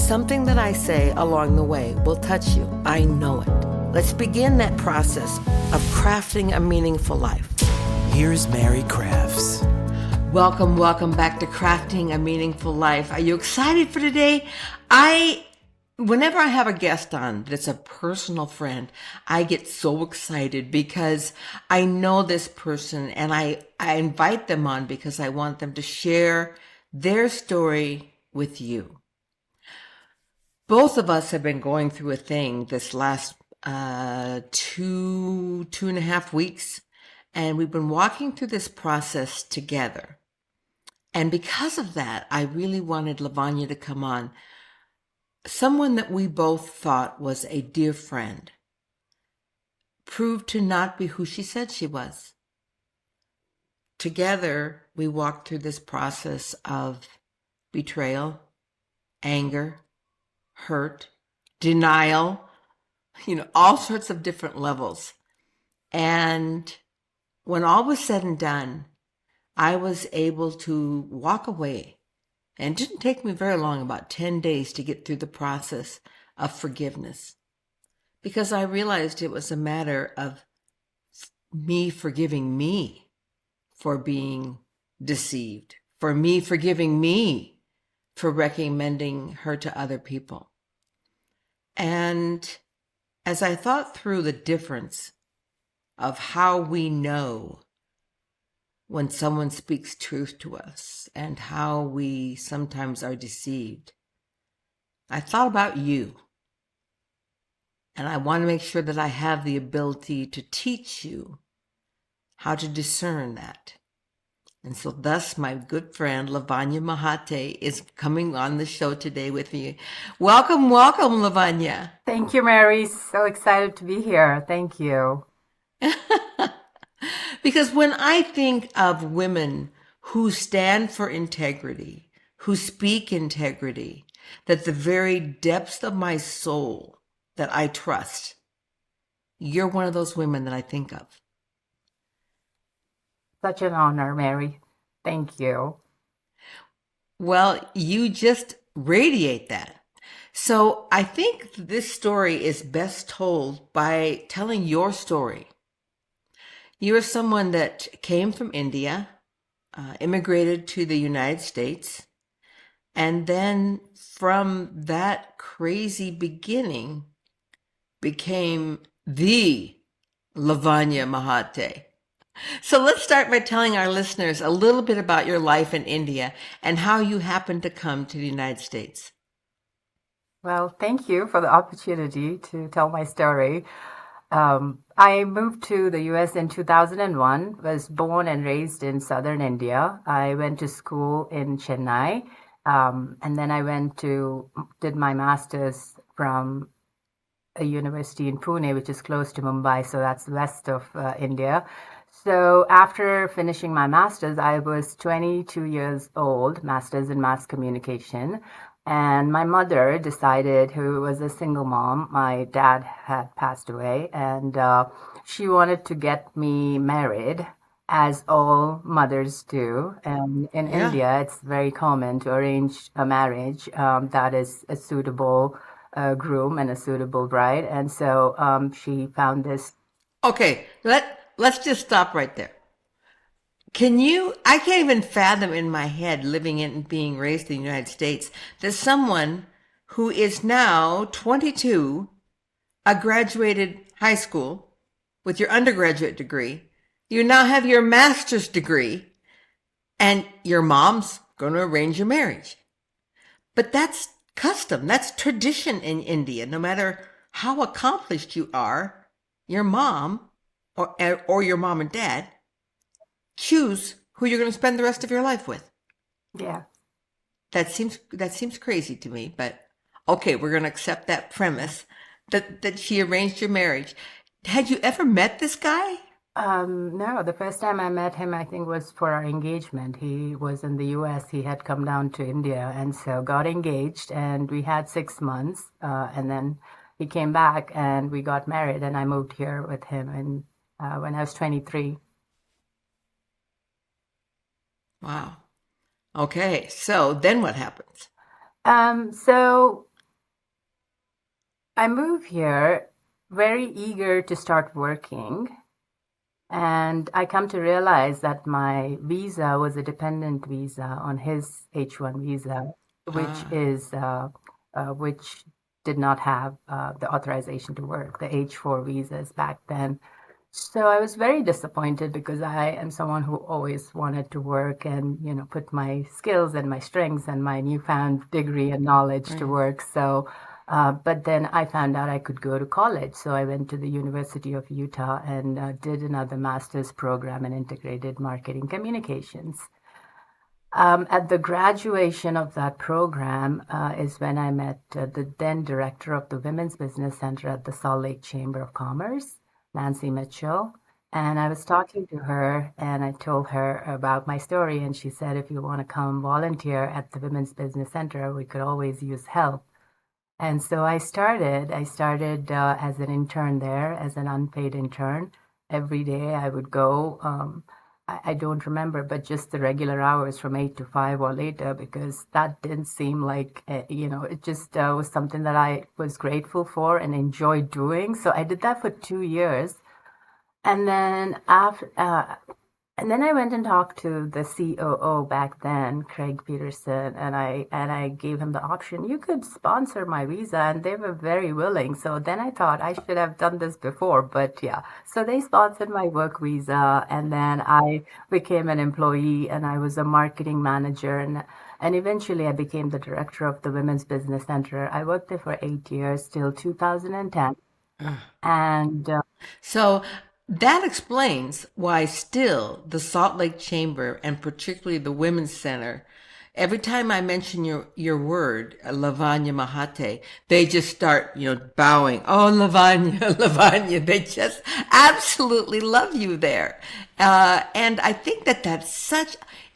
Something that I say along the way will touch you. I know it. Let's begin that process of crafting a meaningful life. Here's Mary Crafts. Welcome back to Crafting a Meaningful Life. Are you excited for today? Whenever I have a guest on that's a personal friend, I get so excited because I know this person and I invite them on because I want them to share their story with you. Both of us have been going through a thing this last two and a half weeks, and we've been walking through this process together. And because of that, I really wanted Lavanya to come on. Someone that we both thought was a dear friend proved to not be who she said she was. Together, we walked through this process of betrayal, anger, hurt, denial, all sorts of different levels. And when all was said and done, I was able to walk away. And it didn't take me very long, about 10 days, to get through the process of forgiveness. Because I realized it was a matter of me forgiving me for being deceived, for me forgiving me for recommending her to other people. And as I thought through the difference of how we know when someone speaks truth to us and how we sometimes are deceived, I thought about you. And I want to make sure that I have the ability to teach you how to discern that. And so thus my good friend Lavanya Mahate is coming on the show today with me. Welcome, Lavanya. Thank you, Mary. So excited to be here. Thank you. Because when I think of women who stand for integrity, who speak integrity, that the very depths of my soul that I trust, you're one of those women that I think of. Such an honor, Mary. Thank you. Well, you just radiate that. So I think this story is best told by telling your story. You're someone that came from India, immigrated to the United States, and then from that crazy beginning became the Lavanya Mahate. So let's start by telling our listeners a little bit about your life in India and how you happened to come to the United States. Well, thank you for the opportunity to tell my story. I moved to the US in 2001, was born and raised in southern India. I went to school in Chennai, and then I did my master's from a university in Pune, which is close to Mumbai, so that's west of India. So after finishing my master's, I was 22 years old, master's in mass communication. And my mother decided, who was a single mom, my dad had passed away, and she wanted to get me married, as all mothers do. And in India, it's very common to arrange a marriage that is a suitable groom and a suitable bride. And so she found this. Okay, let's just stop right there. I can't even fathom in my head, living in and being raised in the United States, that someone who is now 22, graduated high school with your undergraduate degree, you now have your master's degree, and your mom's going to arrange your marriage. But that's custom, that's tradition in India. No matter how accomplished you are, your mom or your mom and dad choose who you're going to spend the rest of your life with. Yeah. That seems crazy to me, but okay, we're going to accept that premise that she arranged your marriage. Had you ever met this guy? No, the first time I met him, I think, was for our engagement. He was in the US. He had come down to India, and so got engaged, and we had 6 months, and then he came back and we got married, and I moved here with him when I was 23. Wow. Okay, so then what happens? So I moved here very eager to start working, and I come to realize that my visa was a dependent visa on his H-1 visa, which Ah, is which did not have the authorization to work, the H-4 visas back then. So I was very disappointed because I am someone who always wanted to work and, put my skills and my strengths and my newfound degree and knowledge to right. work. So, but then I found out I could go to college. So I went to the University of Utah and did another master's program in integrated marketing communications. At the graduation of that program is when I met the then director of the Women's Business Center at the Salt Lake Chamber of Commerce, Nancy Mitchell. And I was talking to her and I told her about my story. And she said, if you want to come volunteer at the Women's Business Center, we could always use help. And so I started. I started as an intern there, as an unpaid intern. Every day I would go. I don't remember, but just the regular hours from 8 to 5 or later, because that didn't seem like, it just was something that I was grateful for and enjoyed doing. So I did that for 2 years. And then I went and talked to the COO back then, Craig Peterson, and I gave him the option. You could sponsor my visa, and they were very willing. So then I thought I should have done this before, but yeah. So they sponsored my work visa, and then I became an employee, and I was a marketing manager, and eventually I became the director of the Women's Business Center. I worked there for 8 years till 2010, Ah. and So that explains why still the Salt Lake Chamber and particularly the Women's Center, every time I mention your word, Lavanya Mahate, they just start, bowing. Oh, Lavanya, Lavanya. They just absolutely love you there. And I think that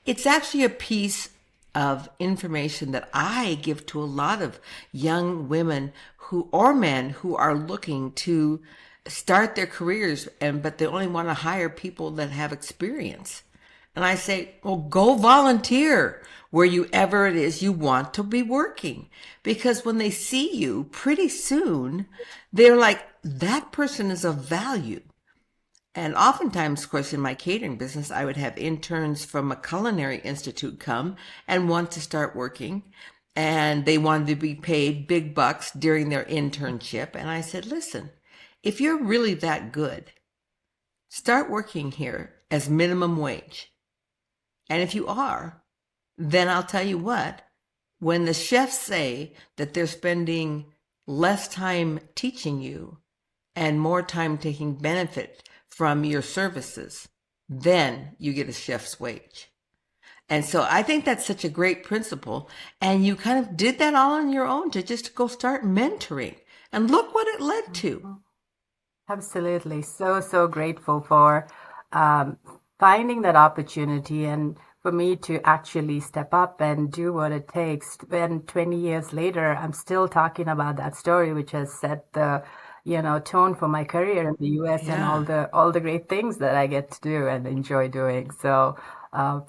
it's actually a piece of information that I give to a lot of young women or men who are looking to start their careers but they only want to hire people that have experience. And I say, well, go volunteer wherever it is you want to be working. Because when they see you, pretty soon, they're like, that person is of value. And oftentimes, of course, in my catering business, I would have interns from a culinary institute come and want to start working. And they wanted to be paid big bucks during their internship. And I said, listen, if you're really that good, start working here as minimum wage. And if you are, then I'll tell you what, when the chefs say that they're spending less time teaching you and more time taking benefit from your services, then you get a chef's wage. And so I think that's such a great principle. And you kind of did that all on your own to just go start mentoring. And look what it led to. absolutely. So, so grateful for um, finding that opportunity and for me to actually step up and do what it takes. When 20 years later, I'm still talking about that story, which has set the, tone for my career in the US and Yeah. all the great things that I get to do and enjoy doing. So,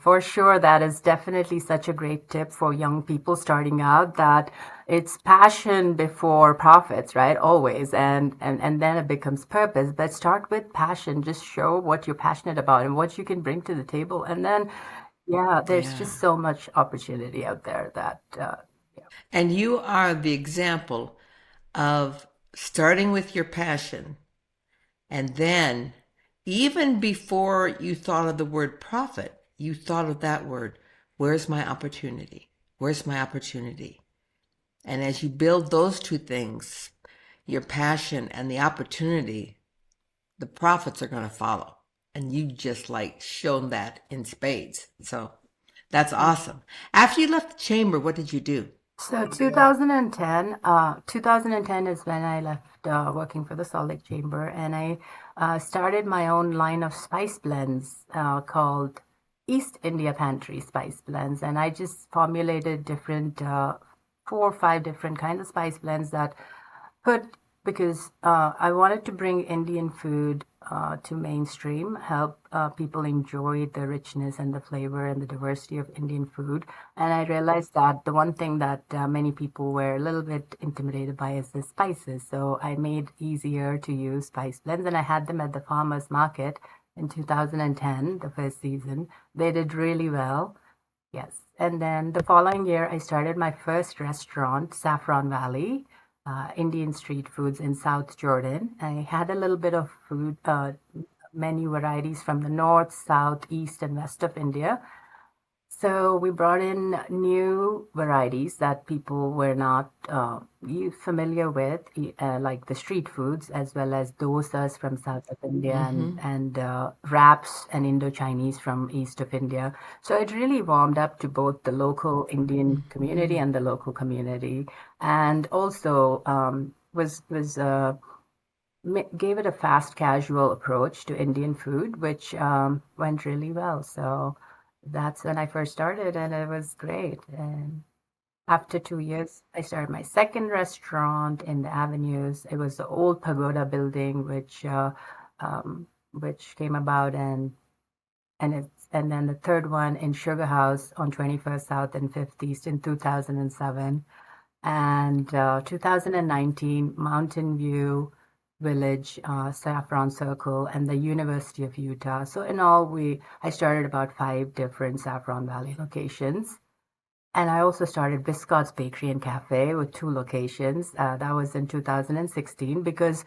for sure, that is definitely such a great tip for young people starting out that it's passion before profits, right? Always. And then it becomes purpose. But start with passion. Just show what you're passionate about and what you can bring to the table. And then, yeah, there's Yeah. just so much opportunity out there that, And you are the example of starting with your passion. And then, even before you thought of the word profit, you thought of that word. Where's my opportunity? Where's my opportunity? And as you build those two things, your passion and the opportunity, the profits are going to follow. And you just like shown that in spades. So that's awesome. After you left the chamber, what did you do? So 2010 is when I left working for the Salt Lake Chamber, and I started my own line of spice blends called East India Pantry Spice Blends, and I just formulated different 4 or 5 different kinds of spice blends that put because I wanted to bring Indian food to mainstream, help people enjoy the richness and the flavor and the diversity of Indian food. And I realized that the one thing that many people were a little bit intimidated by is the spices. So I made easier to use spice blends, and I had them at the farmers market in 2010, the first season. They did really well. Yes. And then the following year, I started my first restaurant, Saffron Valley, Indian street foods in South Jordan. I had a little bit of food, menu varieties from the north, south, east, and west of India. So we brought in new varieties that people were not familiar with, like the street foods, as well as dosas from south of India and wraps and Indo-Chinese from east of India. So it really warmed up to both the local Indian community and the local community, and also gave it a fast casual approach to Indian food, which went really well. So that's when I first started, and it was great. And after 2 years, I started my second restaurant in the Avenues. It was the old pagoda building, which came about, and then the third one in Sugar House on 21st South and 5th East in 2007, and 2019 Mountain View Village, Saffron Circle, and the University of Utah. So in all, I started about 5 different Saffron Valley locations. And I also started Biscott's Bakery and Cafe with 2 locations. That was in 2016 because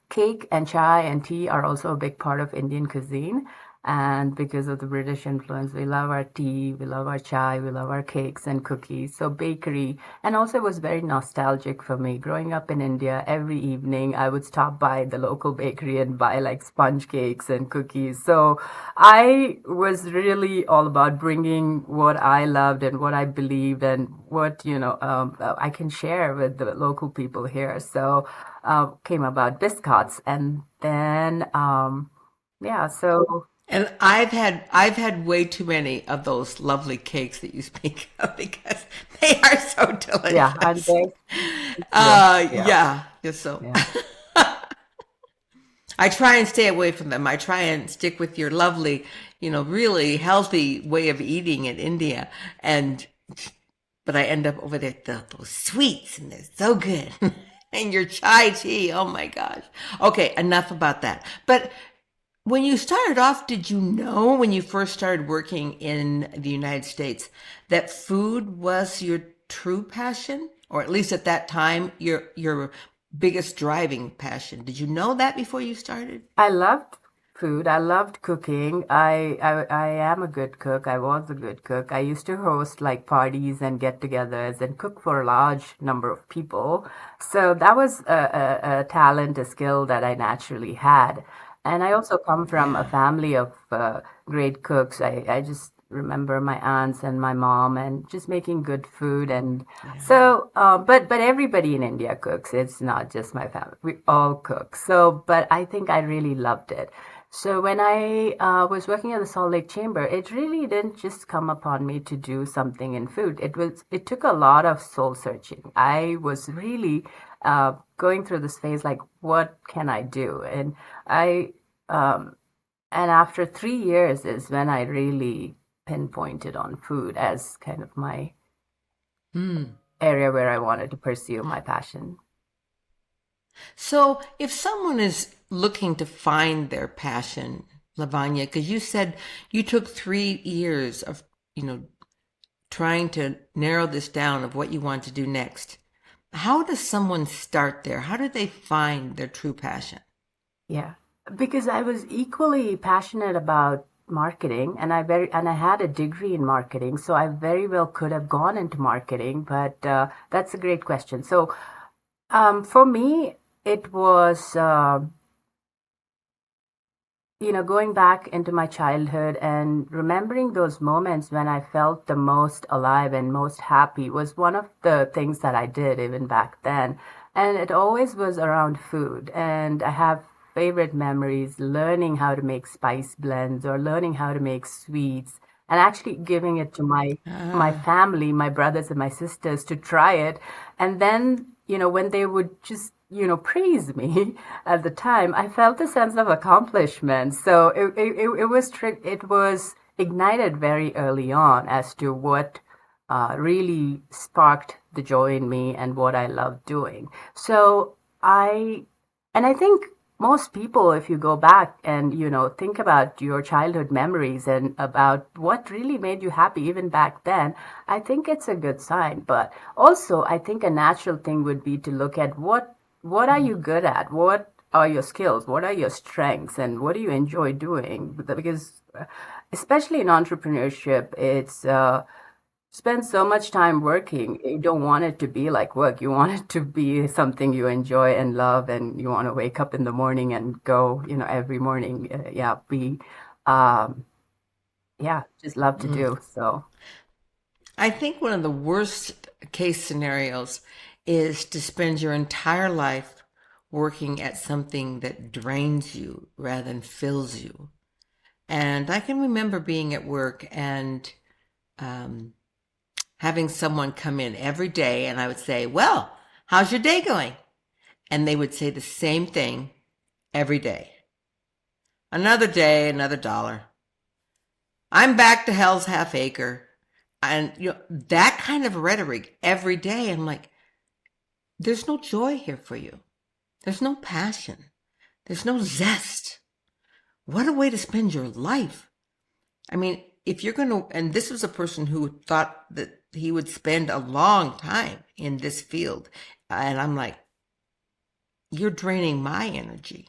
cake and chai and tea are also a big part of Indian cuisine. And because of the British influence, we love our tea, we love our chai, we love our cakes and cookies. So bakery, and also it was very nostalgic for me. Growing up in India, every evening I would stop by the local bakery and buy like sponge cakes and cookies. So I was really all about bringing what I loved and what I believed and what, I can share with the local people here. So came about Biscots, and then yeah, so And I've had way too many of those lovely cakes that you speak of because they are so yeah, and delicious. they, yeah, yeah, Yeah. So yeah. I try and stay away from them. I try and stick with your lovely, really healthy way of eating in India. But I end up over there those sweets, and they're so good. And your chai tea, oh my gosh. Okay, enough about that. But when you started off, did you know when you first started working in the United States that food was your true passion? Or at least at that time, your biggest driving passion. Did you know that before you started? I loved food. I loved cooking. I am a good cook. I was a good cook. I used to host like parties and get-togethers and cook for a large number of people. So that was a talent, a skill that I naturally had. And I also come from a Yeah. family of great cooks. I just remember my aunts and my mom and just making good food. And Yeah. so, but everybody in India cooks. It's not just my family. We all cook. So, but I think I really loved it. So when I was working at the Salt Lake Chamber, it really didn't just come upon me to do something in food. It took a lot of soul searching. I was really going through this phase like, what can I do? I, um, and after 3 years is when I really pinpointed on food as kind of my Hmm. area where I wanted to pursue my passion. So if someone is looking to find their passion, Lavanya, because you said you took 3 years of, you know, trying to narrow this down of what you want to do next. How does someone start there? How do they find their true passion? Yeah, because I was equally passionate about marketing, and I had a degree in marketing, so I very well could have gone into marketing, but that's a great question. So for me, it was going back into my childhood and remembering those moments when I felt the most alive and most happy was one of the things that I did even back then. And it always was around food. And I have favorite memories learning how to make spice blends or learning how to make sweets and actually giving it to my Ah, family, my brothers and my sisters to try it. And then, when they would just praise me at the time, I felt a sense of accomplishment. So it was ignited very early on as to what really sparked the joy in me and what I love doing. So I and I think most people, if you go back and, think about your childhood memories and about what really made you happy even back then, I think it's a good sign. But also, I think a natural thing would be to look at what are you good at? What are your skills? What are your strengths? And what do you enjoy doing? Because especially in entrepreneurship, it's spend so much time working. You don't want it to be like work. You want it to be something you enjoy and love, and you want to wake up in the morning and go, every morning. Um, yeah, just love to do. So, I think one of the worst case scenarios is to spend your entire life working at something that drains you rather than fills you. And I can remember being at work and um, having someone come in every day, and I would say, "Well, how's your day going?" And they would say the same thing every day. Another day, another dollar. I'm back to hell's half acre. And that kind of rhetoric every day. I'm like, there's no joy here for you. There's no passion. There's no zest. What a way to spend your life. I mean, if you're going to, and this was a person who thought that he would spend a long time in this field. And I'm like, you're draining my energy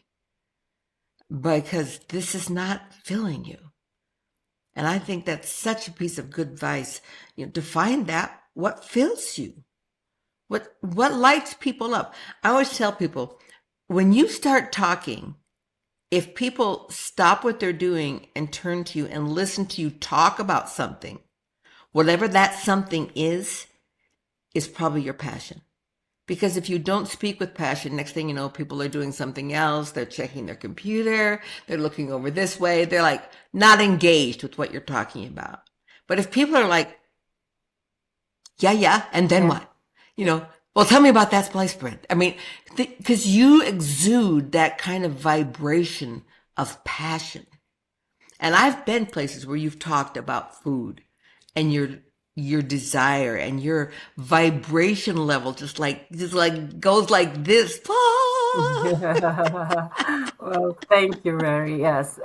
because this is not filling you. And I think that's such a piece of good advice, to find that what fills you. What lights people up? I always tell people, when you start talking, if people stop what they're doing and turn to you and listen to you talk about something, whatever that something is probably your passion. Because if you don't speak with passion, next thing you know, people are doing something else. They're checking their computer. They're looking over this way. They're like not engaged with what you're talking about. But if people are like, yeah, and then yeah. what? Well, tell me about that sliced bread. I mean, because you exude that kind of vibration of passion. And I've been places where you've talked about food and your desire and your vibration level just like goes like this. Well, thank you, Mary. Yes.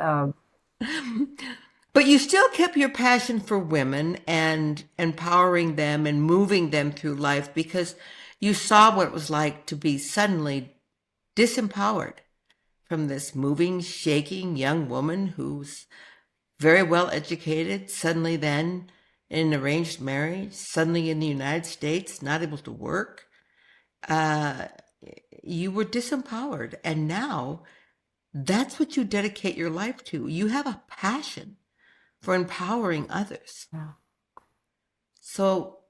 But you still kept your passion for women and empowering them and moving them through life because you saw what it was like to be suddenly disempowered from this moving, shaking young woman who's very well educated, suddenly then in an arranged marriage, suddenly in the United States, not able to work. Uh, you were disempowered. And now that's what you dedicate your life to. You have a passion for empowering others. Yeah. So,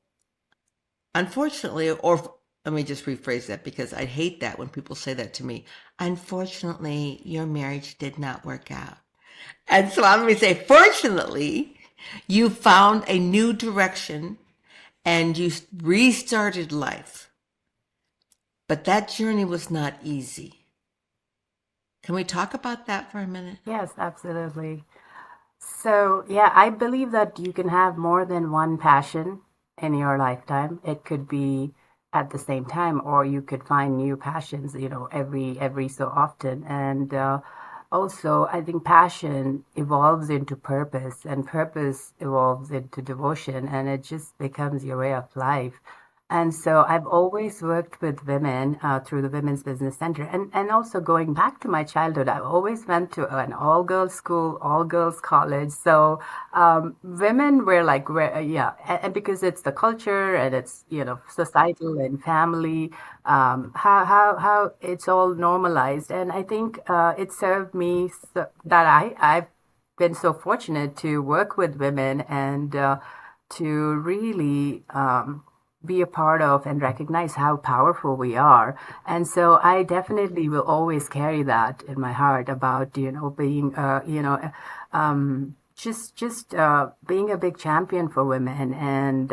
unfortunately, or let me just rephrase that because I hate that when people say that to me. Unfortunately, your marriage did not work out. And so I'm going to say, fortunately, you found a new direction and you restarted life. But that journey was not easy. Can we talk about that for a minute? Yes, absolutely. So, yeah, I believe that you can have more than one passion in your lifetime. It could be at the same time, or you could find new passions, every so often. And also, I think passion evolves into purpose, and purpose evolves into devotion, and it just becomes your way of life. And so I've always worked with women through the Women's Business Center. And also going back to my childhood, I always went to an all girls school, all girls college. So women were like, yeah, and because it's the culture and it's, societal and family, how it's all normalized. And I think it served me that I've been so fortunate to work with women and to really be a part of and recognize how powerful we are. And so I definitely will always carry that in my heart about, being, just being a big champion for women and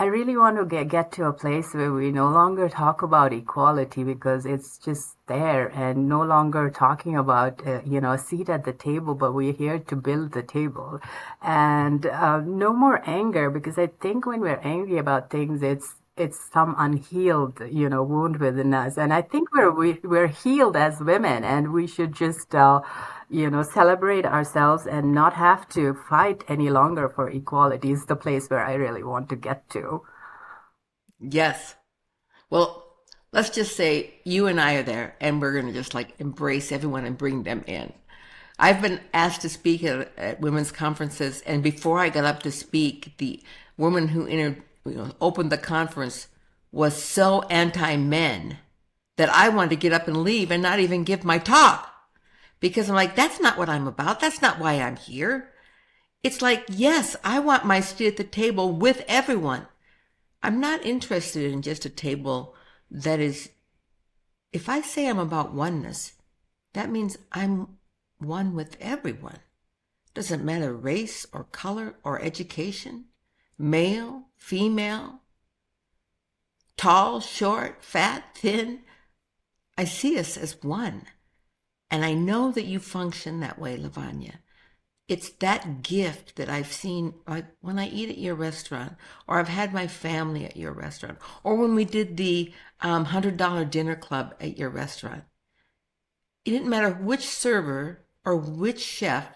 I really want to get to a place where we no longer talk about equality because it's just there, and no longer talking about, a seat at the table, but we're here to build the table. And no more anger, because I think when we're angry about things, it's some unhealed, wound within us. And I think we're healed as women, and we should just celebrate ourselves and not have to fight any longer for equality is the place where I really want to get to. Yes. Well, let's just say you and I are there and we're going to just like embrace everyone and bring them in. I've been asked to speak at women's conferences, and before I got up to speak, the woman who opened the conference was so anti-men that I wanted to get up and leave and not even give my talk because I'm like, that's not what I'm about. That's not why I'm here. It's like, yes, I want my seat at the table with everyone. I'm not interested in just a table that is, if I say I'm about oneness, that means I'm one with everyone. Doesn't matter race or color or education, male, female, tall, short, fat, thin. I see us as one. And I know that you function that way, Lavanya. It's that gift that I've seen, like when I eat at your restaurant, or I've had my family at your restaurant, or when we did the $100 dinner club at your restaurant. It didn't matter which server or which chef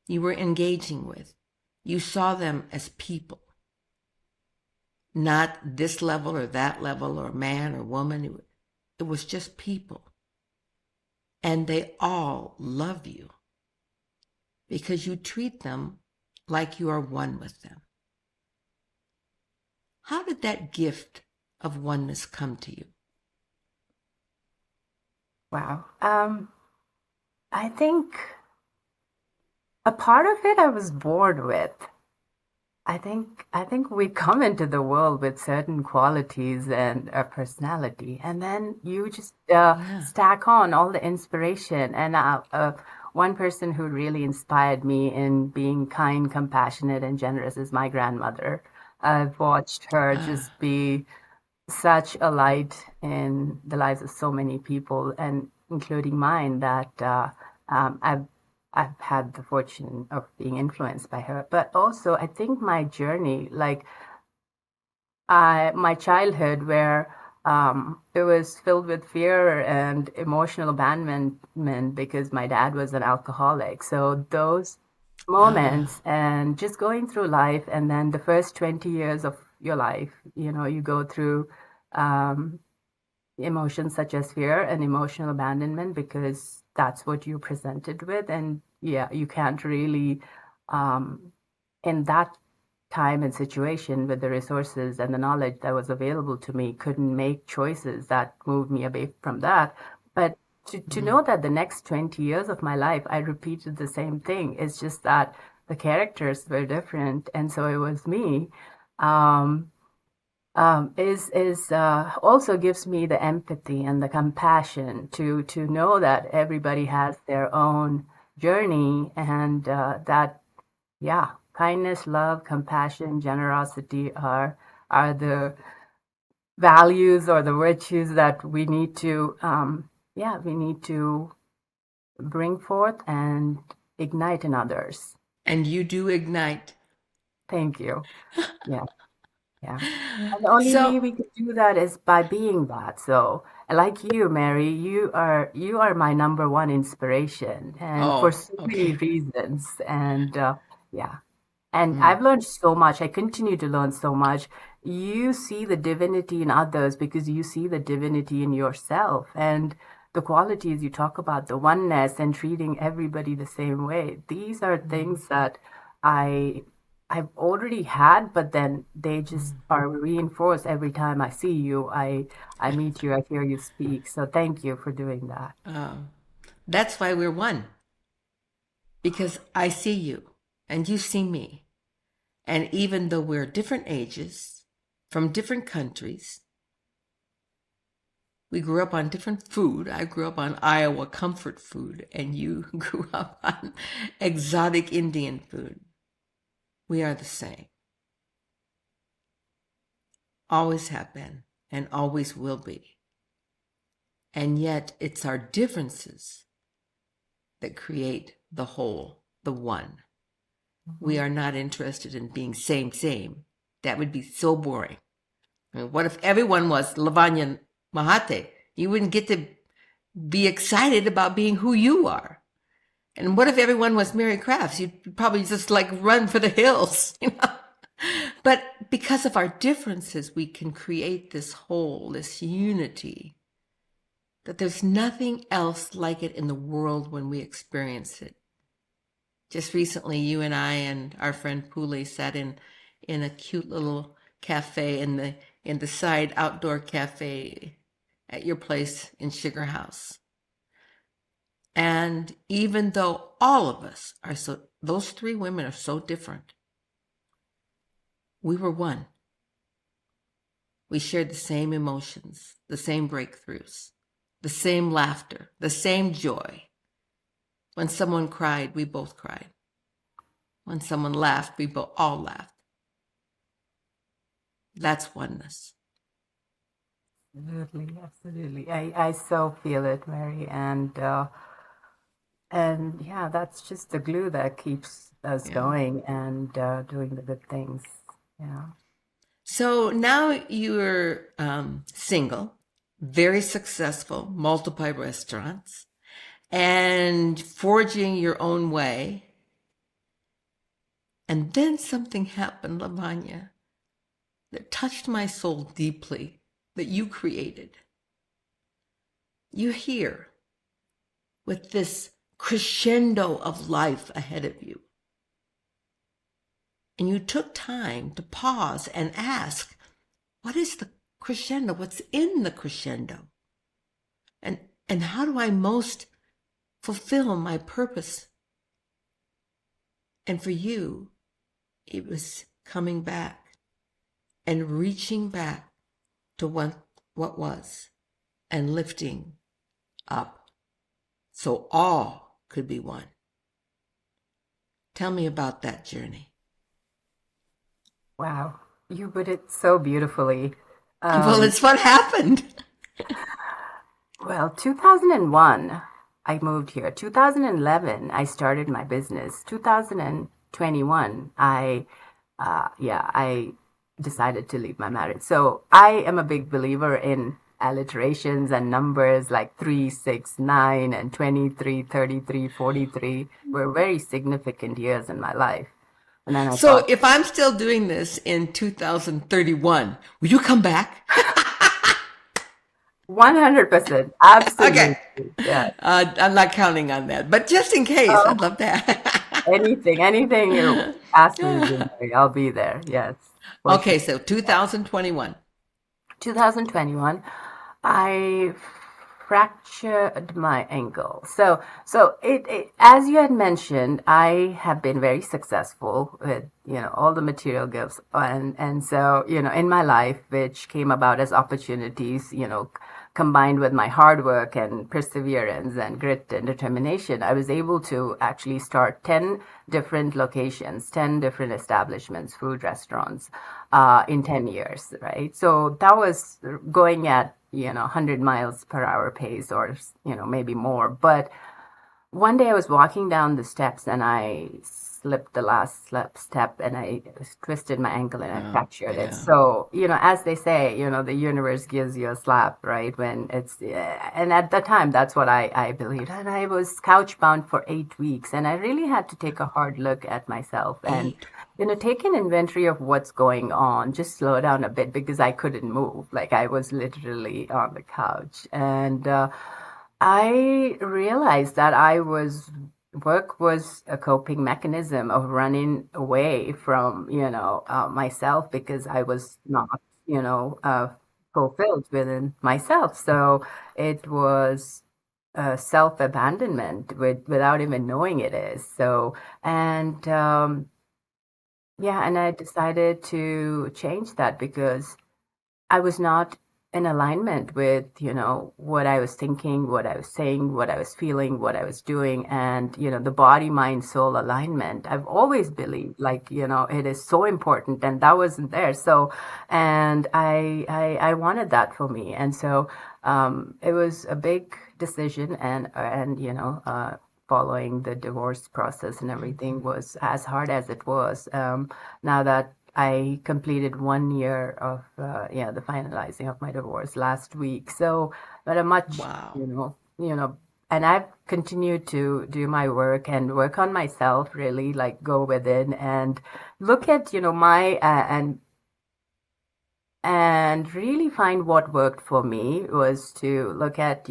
you were engaging with. You saw them as people, not this level or that level or man or woman. It was just people. And they all love you because you treat them like you are one with them. How did that gift of oneness come to you? Wow. I think a part of it I was born with. I think we come into the world with certain qualities and a personality, and then you just Yeah. stack on all the inspiration. And one person who really inspired me in being kind, compassionate, and generous is my grandmother. I've watched her Ah, just be such a light in the lives of so many people, and including mine, that I've had the fortune of being influenced by her. But also, I think my journey, like my childhood, where it was filled with fear and emotional abandonment because my dad was an alcoholic. So those ah, moments and just going through life, and then the first 20 years of your life, you go through um, emotions such as fear and emotional abandonment because that's what you're presented with. And yeah, you can't really, um, in that time and situation with the resources and the knowledge that was available to me, couldn't make choices that moved me away from that. But to mm, know that the next 20 years of my life, I repeated the same thing. It's just that the characters were different. And so it was me. Um, is also gives me the empathy and the compassion to know that everybody has their own journey, and that yeah, kindness, love, compassion, generosity are the values or the virtues that we need to we need to bring forth and ignite in others. and you do ignite. Thank you. Yeah. Yeah. And the only way So, we could do that is by being that. So, like you, Mary, you are my number one inspiration, and for oh, so many okay. reasons. And yeah, and Mm, I've learned so much. I continue to learn so much. You see the divinity in others because you see the divinity in yourself, and the qualities you talk about, the oneness and treating everybody the same way. These are mm, things that I I've already had, but then they just mm. are reinforced every time I see you. I meet you, I hear you speak. So thank you for doing that. Oh, that's why we're one, because I see you and you see me. And even though we're different ages, from different countries, we grew up on different food. I grew up on Iowa comfort food, and you grew up on exotic Indian food. We are the same. always have been, and always will be. And yet it's our differences that create the whole, the one. We are not interested in being same. That would be so boring. I mean, what if everyone was Lavanya Mahate? You wouldn't get to be excited about being who you are. And what if everyone was Mary Crafts? You'd probably just like run for the hills, you know? But because of our differences, we can create this whole, this unity, that there's nothing else like it in the world when we experience it. Just recently, you and I and our friend Pule sat in a cute little cafe in the side outdoor cafe at your place in Sugar House. And even though all of us are those three women are so different, we were one. We shared the same emotions, the same breakthroughs, the same laughter, the same joy. When someone cried, we both cried. When someone laughed, we all laughed. That's oneness. Absolutely, absolutely. I so feel it, Mary, and yeah, that's just the glue that keeps us going and doing the good things. Yeah. So now you're single, very successful, multiple restaurants, and forging your own way. And then something happened, Lavanya, that touched my soul deeply, that you created. You're here with this crescendo of life ahead of you. And you took time to pause and ask, what is the crescendo? What's in the crescendo? And how do I most fulfill my purpose? And for you, it was coming back and reaching back to what was and lifting up so all could be one. Tell me about that journey. Wow, you put it so beautifully. Well, it's what happened. Well, 2001, I moved here. 2011, I started my business. 2021, I decided to leave my marriage. So I am a big believer in alliterations and numbers like 3, 6, 9, and 23, 33, 43 were very significant years in my life. And then I So thought, if I'm still doing this in 2031, will you come back? 100%, absolutely. Okay. Yeah. I'm not counting on that, but just in case, I'd love that. Anything you ask me to do, Mary, I'll be there. Yes, for sure. Okay, so 2021. 2021, I fractured my ankle. So as you had mentioned, I have been very successful with, all the material gifts and so, in my life, which came about as opportunities, combined with my hard work and perseverance and grit and determination, I was able to actually start 10 different locations, 10 different establishments, food restaurants, in 10 years, right? So that was going at, 100 miles per hour pace or, maybe more. But one day I was walking down the steps and I slipped the last step and I twisted my ankle and I fractured it. So, as they say, the universe gives you a slap, right? When it's, and at the time, that's what I believed. And I was couch bound for 8 weeks and I really had to take a hard look at myself and, take an inventory of what's going on, just slow down a bit because I couldn't move. Like I was literally on the couch. And, I realized that work was a coping mechanism of running away from, myself because I was not, fulfilled within myself. So it was self-abandonment without even knowing it is. So, and and I decided to change that because I was not in alignment with, what I was thinking, what I was saying, what I was feeling, what I was doing, and, the body, mind, soul alignment. I've always believed, like, it is so important, and that wasn't there. So, and I wanted that for me. And so, it was a big decision, and, following the divorce process and everything was as hard as it was. Now that I completed 1 year of the finalizing of my divorce last week. So, but a much, Wow. and I've continued to do my work and work on myself, really, like go within and look at, my and really find what worked for me was to look at,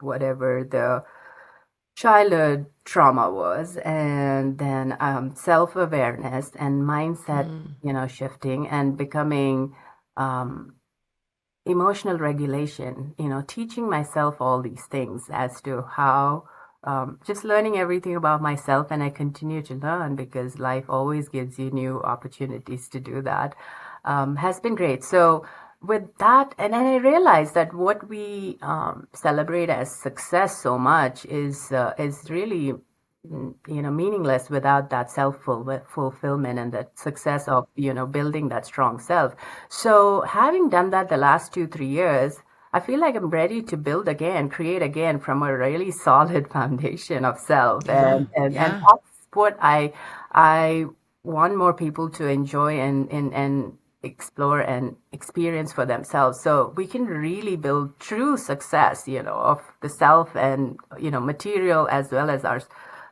whatever the childhood trauma was, and then self-awareness and mindset, shifting and becoming um, emotional regulation, teaching myself all these things as to how just learning everything about myself. And I continue to learn because life always gives you new opportunities to do that. Has been great. So with that, and then I realized that what we celebrate as success so much is really meaningless without that fulfillment and that success of building that strong self. So having done that the last 2 3 years, I feel like I'm ready to build again, create again from a really solid foundation of self. Yeah. And Yeah. that's what I want more people to enjoy and explore and experience for themselves, so we can really build true success, of the self, and material as well as our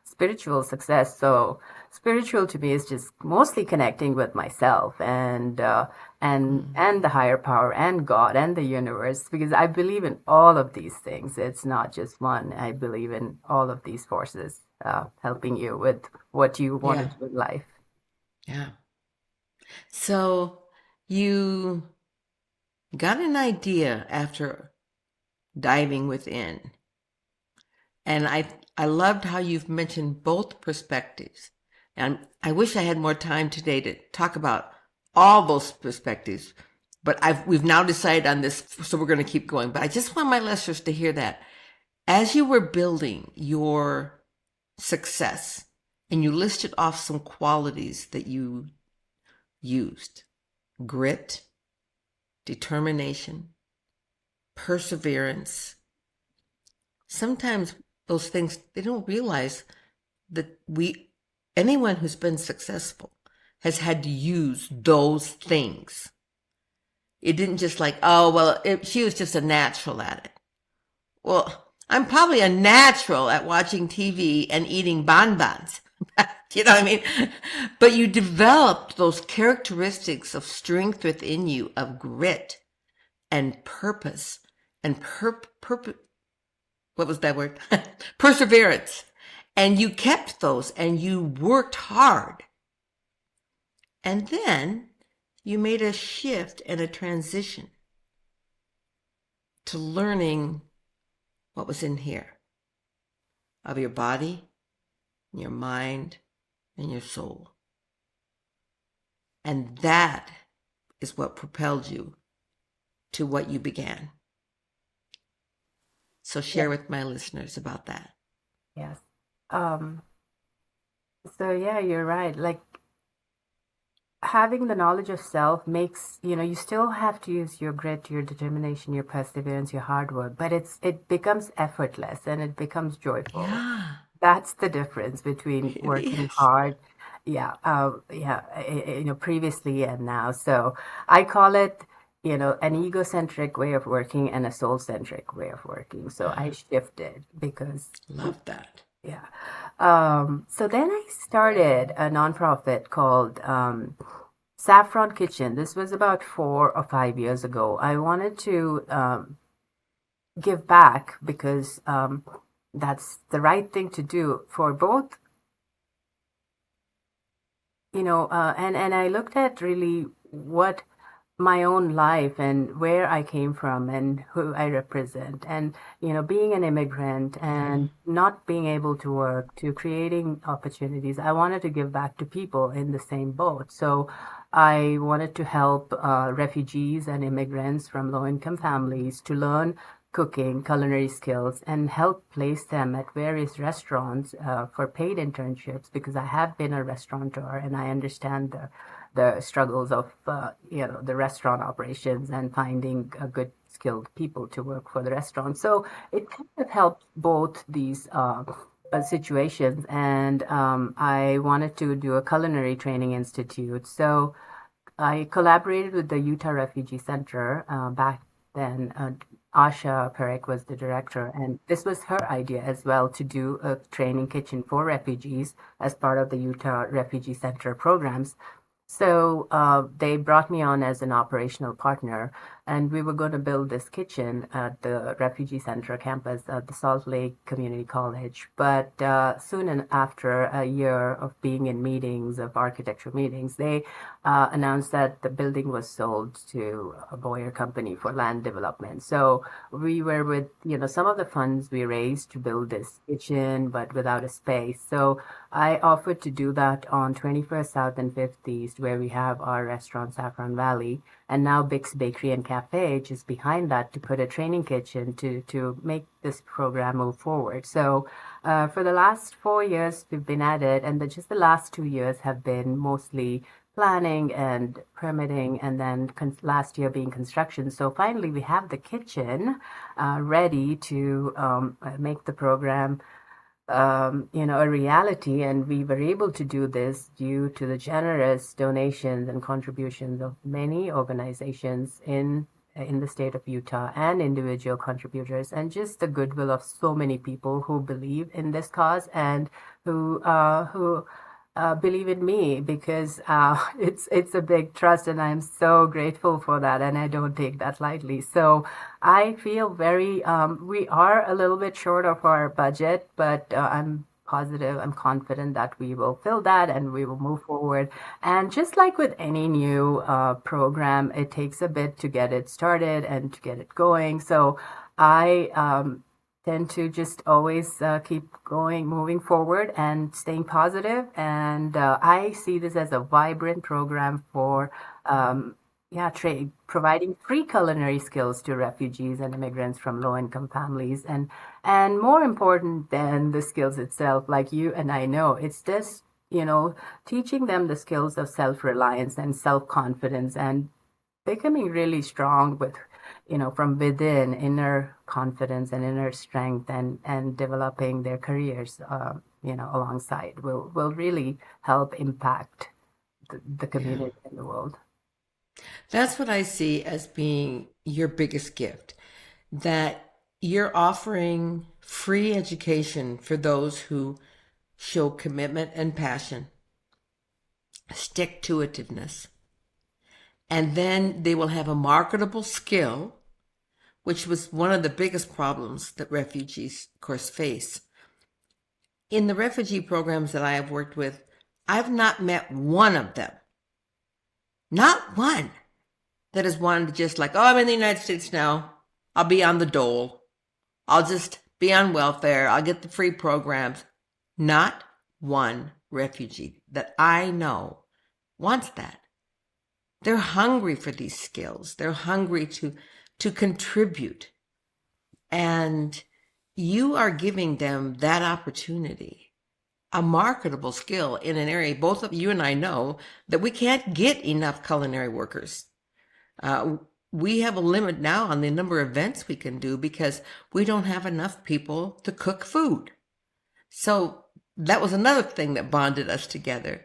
spiritual success. So spiritual to me is just mostly connecting with myself, and the higher power and God and the universe, because I believe in all of these things. It's not just one. I believe in all of these forces helping you with what you want Yeah. to do in life. Yeah. So you got an idea after diving within. And I loved how you've mentioned both perspectives. And I wish I had more time today to talk about all those perspectives. But we've now decided on this, so we're going to keep going. But I just want my listeners to hear that as you were building your success, and you listed off some qualities that you used: grit, determination, perseverance. Sometimes those things, they don't realize that anyone who's been successful has had to use those things. It didn't just like, oh, well, she was just a natural at it. Well, I'm probably a natural at watching TV and eating bonbons. You know what I mean? But you developed those characteristics of strength within you, of grit and purpose and what was that word? Perseverance. And you kept those and you worked hard. And then you made a shift and a transition to learning what was in here of your body, your mind, and your soul. And that is what propelled you to what you began. So Yeah. share with my listeners about that. Yes. Um, so yeah, you're right. Like having the knowledge of self makes, you still have to use your grit, your determination, your perseverance, your hard work, but it becomes effortless and it becomes joyful. Yeah, That's the difference between it working is. hard, yeah, previously and now. So I call it, an egocentric way of working and a soul-centric way of working. So I shifted because, Love that. yeah. So then I started a nonprofit called Saffron Kitchen. This was about 4 or 5 years ago. I wanted to give back because that's the right thing to do for both, and I looked at really what my own life and where I came from and who I represent, and being an immigrant and not being able to work, to creating opportunities. I wanted to give back to people in the same boat. So I wanted to help refugees and immigrants from low-income families to learn cooking, culinary skills, and help place them at various restaurants for paid internships because I have been a restaurateur and I understand the struggles of the restaurant operations and finding a good skilled people to work for the restaurant. So it kind of helped both these situations, and I wanted to do a culinary training institute. So I collaborated with the Utah Refugee Center back then. Asha Parekh was the director, and this was her idea as well to do a training kitchen for refugees as part of the Utah Refugee Center programs. So they brought me on as an operational partner, and we were going to build this kitchen at the Refugee Center campus at the Salt Lake Community College. But soon after a year of being in meetings, of architecture meetings, they announced that the building was sold to a Boyer company for land development. So we were with, some of the funds we raised to build this kitchen, but without a space. So I offered to do that on 21st South and 5th East, where we have our restaurant, Saffron Valley, and now Bix Bakery and Cafe, just behind that, to put a training kitchen to make this program move forward. So for the last 4 years, we've been at it, and just the last 2 years have been mostly planning and permitting, and then last year being construction. So finally, we have the kitchen ready to make the program a reality, and we were able to do this due to the generous donations and contributions of many organizations in the state of Utah and individual contributors, and just the goodwill of so many people who believe in this cause and who believe in me, because it's a big trust, and I'm so grateful for that, and I don't take that lightly. So I feel very we are a little bit short of our budget, but I'm positive, I'm confident that we will fill that and we will move forward. And just like with any new program, it takes a bit to get it started and to get it going. So I tend to just always keep going, moving forward and staying positive. And I see this as a vibrant program for, trade, providing free culinary skills to refugees and immigrants from low-income families. And more important than the skills itself, like you and I know, it's just, teaching them the skills of self-reliance and self-confidence and becoming really strong with, from within, inner confidence and inner strength, and developing their careers, alongside will really help impact the community and the world. That's what I see as being your biggest gift, that you're offering free education for those who show commitment and passion, stick-to-itiveness, and then they will have a marketable skill, which was one of the biggest problems that refugees, of course, face. In the refugee programs that I have worked with, I've not met one of them, not one, that has wanted to just like, oh, I'm in the United States now, I'll be on the dole, I'll just be on welfare, I'll get the free programs. Not one refugee that I know wants that. They're hungry for these skills. They're hungry to contribute. And you are giving them that opportunity, a marketable skill in an area both of you and I know that we can't get enough culinary workers. We have a limit now on the number of events we can do because we don't have enough people to cook food. So that was another thing that bonded us together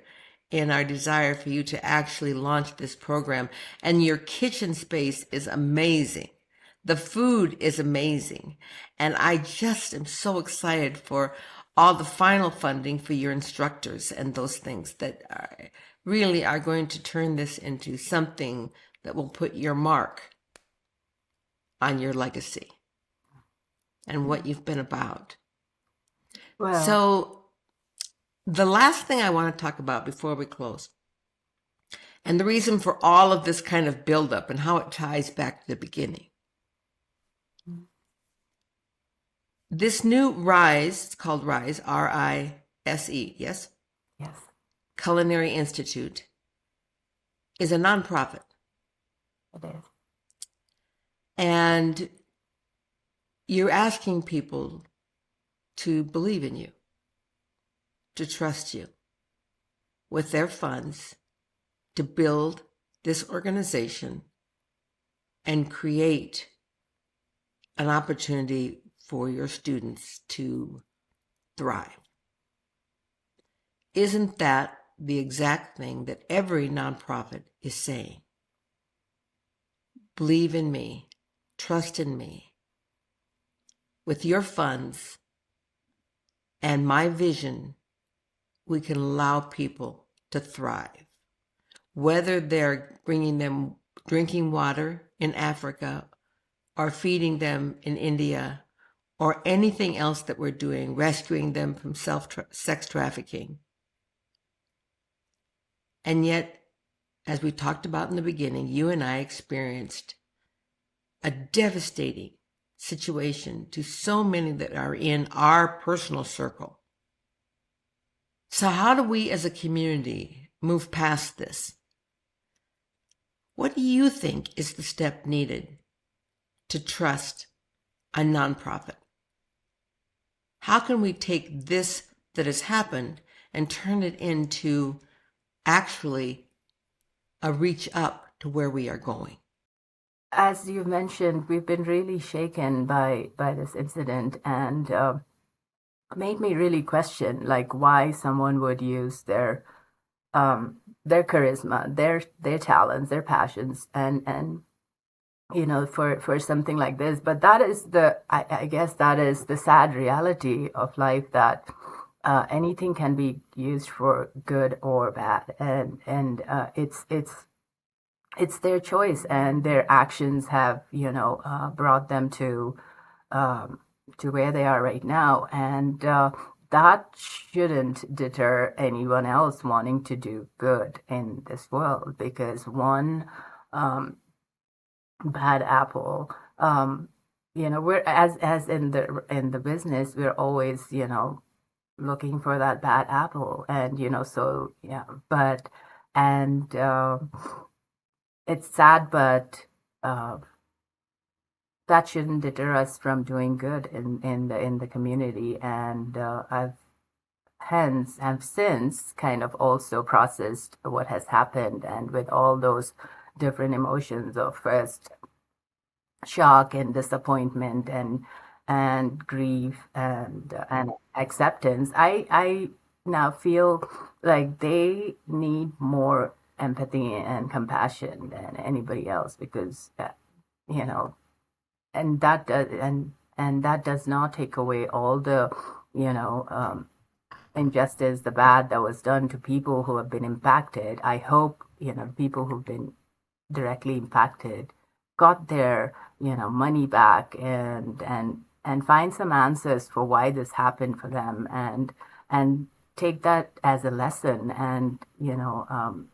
in our desire for you to actually launch this program. And your kitchen space is amazing. The food is amazing. And I just am so excited for all the final funding for your instructors and those things that really are going to turn this into something that will put your mark on your legacy and what you've been about. Well, So the last thing I want to talk about before we close, and the reason for all of this kind of buildup and how it ties back to the beginning. This new RISE, it's called RISE, R-I-S-E, yes? yes. Culinary Institute, is a nonprofit. It is. And you're asking people to believe in you, to trust you with their funds to build this organization and create an opportunity for your students to thrive. Isn't that the exact thing that every nonprofit is saying? Believe in me, trust in me. With your funds and my vision, we can allow people to thrive. Whether they're bringing them drinking water in Africa or feeding them in India or anything else that we're doing, rescuing them from sex trafficking. And yet, as we talked about in the beginning, you and I experienced a devastating situation to so many that are in our personal circle. So how do we as a community move past this? What do you think is the step needed to trust a nonprofit? How can we take this that has happened and turn it into actually a reach up to where we are going? As you mentioned, we've been really shaken by this incident, and made me really question like why someone would use their charisma, their talents, their passions, and for something like this. But that is I guess that is the sad reality of life, that anything can be used for good or bad, and it's their choice, and their actions have brought them to where they are right now, and that shouldn't deter anyone else wanting to do good in this world, because one bad apple, we're as in the business, we're always looking for that bad apple, and so yeah, but and it's sad, but that shouldn't deter us from doing good in the community. And have since kind of also processed what has happened, and with all those different emotions of first shock and disappointment and grief and acceptance, I now feel like they need more empathy and compassion than anybody else, because you know and that does and that does not take away all the injustice, the bad that was done to people who have been impacted. I hope people who've been directly impacted got their money back, and find some answers for why this happened for them, and take that as a lesson, and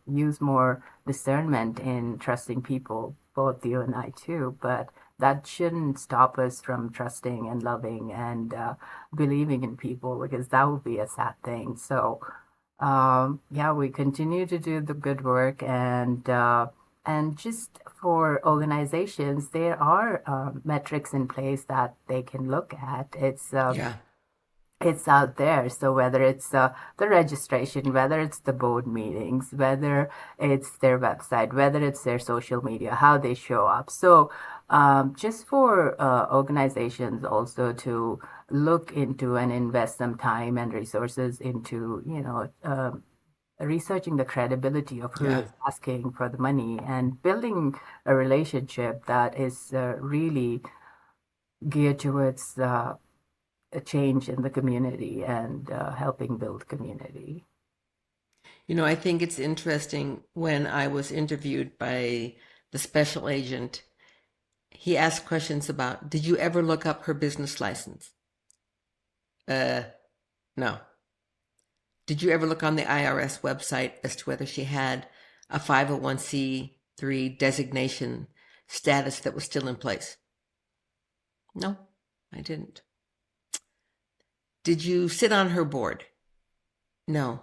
use more discernment in trusting people, both you and I too. But that shouldn't stop us from trusting and loving and believing in people, because that would be a sad thing. So yeah, we continue to do the good work, and just for organizations, there are metrics in place that they can look at. Yeah. It's out there. So whether it's the registration, whether it's the board meetings, whether it's their website, whether it's their social media, how they show up. So just for organizations also to look into and invest some time and resources into, researching the credibility of who Yeah. is asking for the money, and building a relationship that is really geared towards a change in the community, and helping build community. I think it's interesting, when I was interviewed by the special agent, he asked questions about, did you ever look up her business license? No. Did you ever look on the IRS website as to whether she had a 501c3 designation status that was still in place? No, I didn't. Did you sit on her board? No.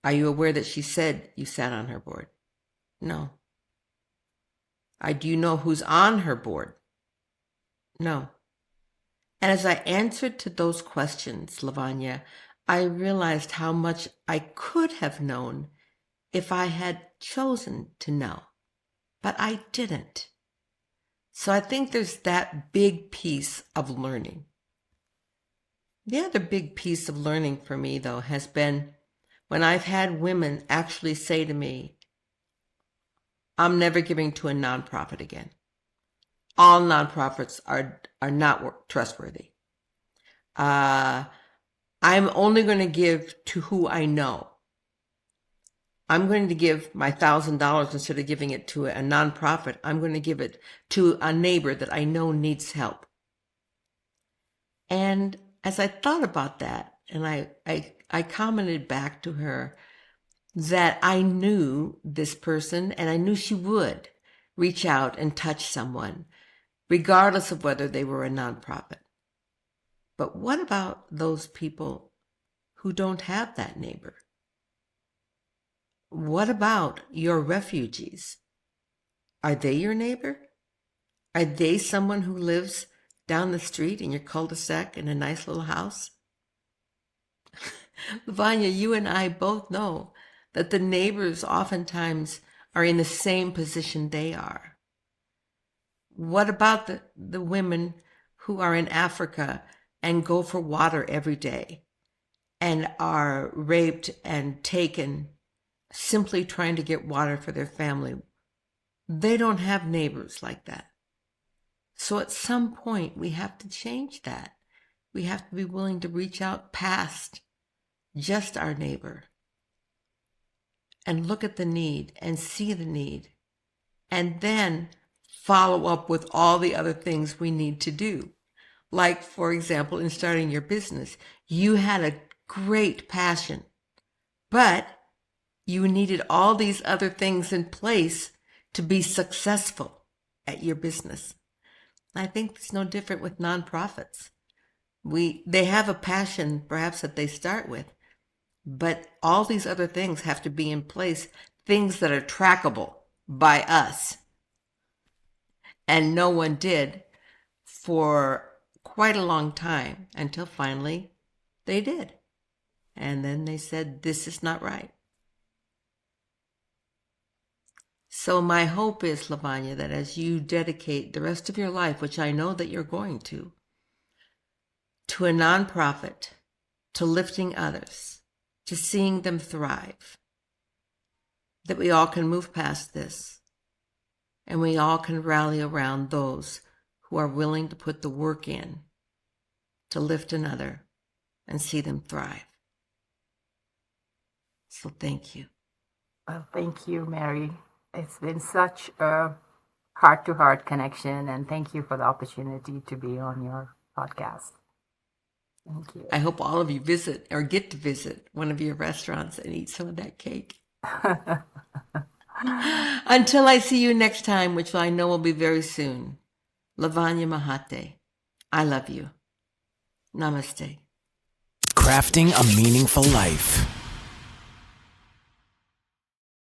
Are you aware that she said you sat on her board? No. Do you know who's on her board? No. And as I answered to those questions, Lavanya, I realized how much I could have known if I had chosen to know, but I didn't. So I think there's that big piece of learning. The other big piece of learning for me, though, has been when I've had women actually say to me, I'm never giving to a nonprofit again. All nonprofits are not trustworthy. I'm only going to give to who I know. I'm going to give my $1,000 instead of giving it to a nonprofit. I'm going to give it to a neighbor that I know needs help. And as I thought about that, and I commented back to her that I knew this person and I knew she would reach out and touch someone, regardless of whether they were a nonprofit. But what about those people who don't have that neighbor? What about your refugees? Are they your neighbor? Are they someone who lives down the street in your cul-de-sac in a nice little house? Lavanya, you and I both know that the neighbors oftentimes are in the same position they are. What about the women who are in Africa and go for water every day and are raped and taken simply trying to get water for their family? They don't have neighbors like that. So at some point, we have to change that. We have to be willing to reach out past just our neighbor and look at the need and see the need, and then follow up with all the other things we need to do. Like, for example, in starting your business, you had a great passion, but you needed all these other things in place to be successful at your business. I think it's no different with nonprofits. They have a passion perhaps that they start with, but all these other things have to be in place, things that are trackable by us. And no one did for quite a long time until finally they did. And then they said, this is not right. So my hope is, Lavanya, that as you dedicate the rest of your life, which I know that you're going to a nonprofit, to lifting others, to seeing them thrive, that we all can move past this and we all can rally around those who are willing to put the work in to lift another and see them thrive. So thank you. Well, thank you, Mary. It's been such a heart-to-heart connection, and thank you for the opportunity to be on your podcast. Thank you. I hope all of you visit or get to visit one of your restaurants and eat some of that cake. Until I see you next time, which I know will be very soon, Lavanya Mahate, I love you. Namaste. Crafting a meaningful life.